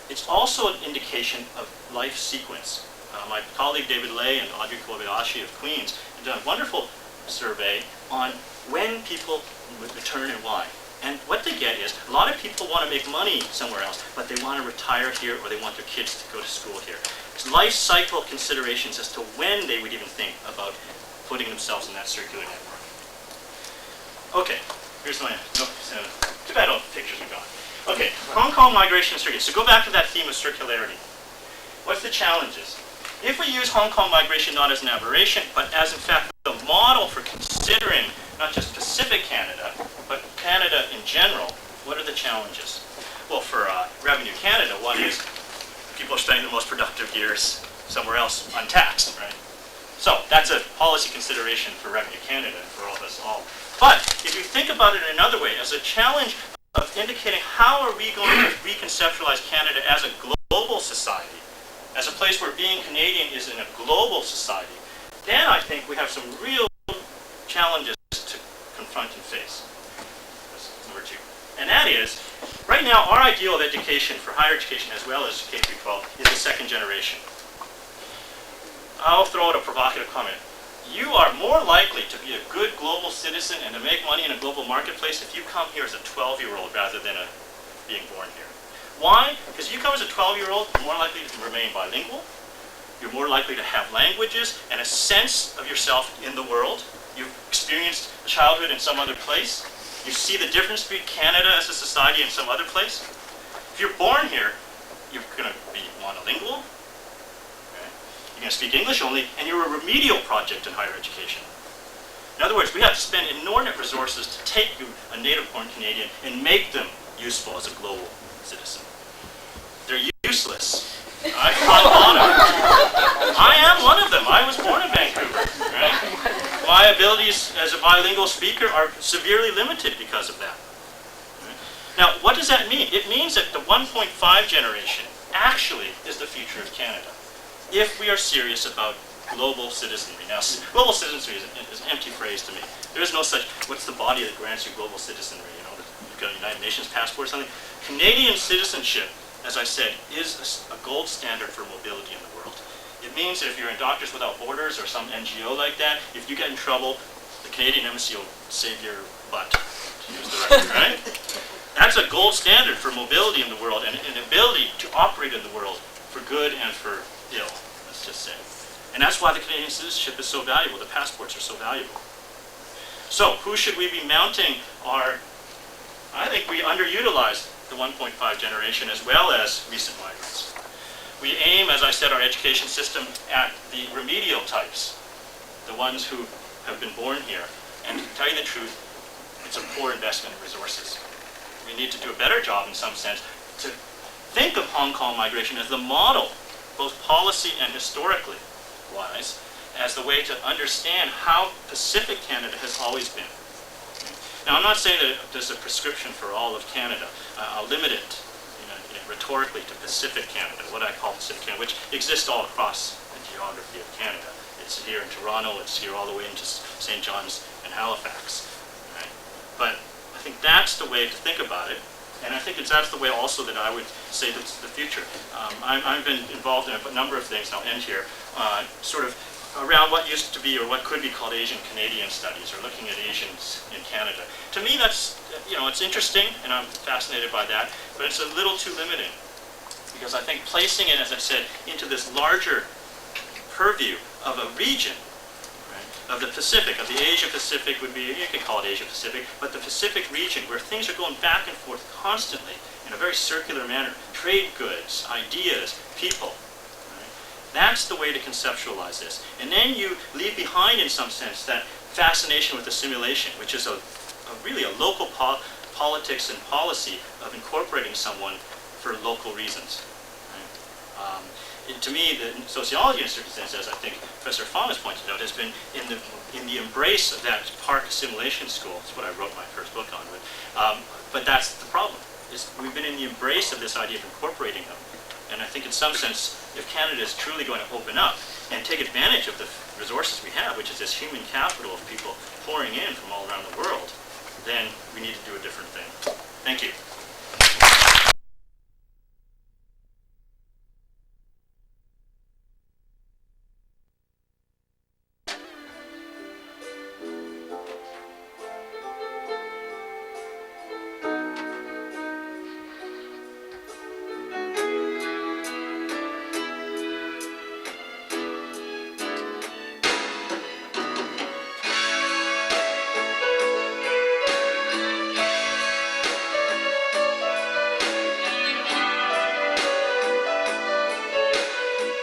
S4: It's also an indication of life sequence. My colleague David Lay and Audrey Kobayashi of Queens have done a wonderful survey on when people would return and why. And what they get is, a lot of people want to make money somewhere else, but they want to retire here or they want their kids to go to school here. It's life cycle considerations as to when they would even think about putting themselves in that circular network. Okay, here's my, too bad all the pictures are gone. Okay, Hong Kong migration and circular. So go back to that theme of circularity. What's the challenges? If we use Hong Kong migration not as an aberration, but as in fact the model for considering not just Pacific Canada, but Canada in general, what are the challenges? Well, for Revenue Canada, one is people are spending the most productive years somewhere else untaxed, right? So that's a policy consideration for Revenue Canada and for all of us all. But if you think about it in another way, as a challenge of indicating how are we going to reconceptualize Canada as a global society, as a place where being Canadian is in a global society, then I think we have some real challenges to confront and face. That's number two. And that is, right now our ideal of education for higher education as well as K-12 is the second generation. I'll throw out a provocative comment. You are more likely to be a good global citizen and to make money in a global marketplace if you come here as a 12-year-old rather than being born here. Why? Because you come as a 12-year-old, you're more likely to remain bilingual, you're more likely to have languages and a sense of yourself in the world. You've experienced childhood in some other place. You see the difference between Canada as a society and some other place. If you're born here, you're going to be monolingual. Okay? You're going to speak English only, and you're a remedial project in higher education. In other words, we have to spend inordinate resources to take you, a native-born Canadian, and make them useful as a global citizen. They're useless. I am one of them. I was born in Vancouver. Right? My abilities as a bilingual speaker are severely limited because of that. Right? Now, what does that mean? It means that the 1.5 generation actually is the future of Canada, if we are serious about global citizenry. Now, global citizenry is an empty phrase to me. There is no such, what's the body that grants you global citizenry? You know, you've got a United Nations passport or something. Canadian citizenship, as I said, is a gold standard for mobility in the world. It means that if you're in Doctors Without Borders or some NGO like that, if you get in trouble, the Canadian Embassy will save your butt, to use the right, right? That's a gold standard for mobility in the world and an ability to operate in the world for good and for ill, let's just say. And that's why the Canadian citizenship is so valuable. The passports are so valuable. So, who should we be mounting our, I think we underutilize the 1.5 generation as well as recent migrants. We aim, as I said, our education system at the remedial types, the ones who have been born here. And to tell you the truth, it's a poor investment in resources. We need to do a better job in some sense to think of Hong Kong migration as the model, both policy and historically wise, as the way to understand how Pacific Canada has always been. Now, I'm not saying that there's a prescription for all of Canada. I'll limit it rhetorically to Pacific Canada, what I call Pacific Canada, which exists all across the geography of Canada. It's here in Toronto, it's here all the way into St. John's and Halifax. Right? But I think that's the way to think about it, and I think that's the way also that I would say that's the future. I've been involved in a number of things, and I'll end here, sort of around what used to be or what could be called Asian Canadian studies, or looking at Asians in Canada. To me, that's, it's interesting, and I'm fascinated by that, but it's a little too limiting, because I think placing it, as I said, into this larger purview of a region, right, of the Pacific, of the Asia-Pacific would be, you could call it Asia-Pacific, but the Pacific region, where things are going back and forth constantly in a very circular manner, trade goods, ideas, people. That's the way to conceptualize this. And then you leave behind, in some sense, that fascination with assimilation, which is really a local politics and policy of incorporating someone for local reasons. Right? To me, the sociology in a certain sense, as I think Professor Fong has pointed out, has been in the embrace of that Park assimilation school. That's what I wrote my first book on. But that's the problem. We've been in the embrace of this idea of incorporating them. And I think in some sense, if Canada is truly going to open up and take advantage of the resources we have, which is this human capital of people pouring in from all around the world, then we need to do a different thing. Thank you.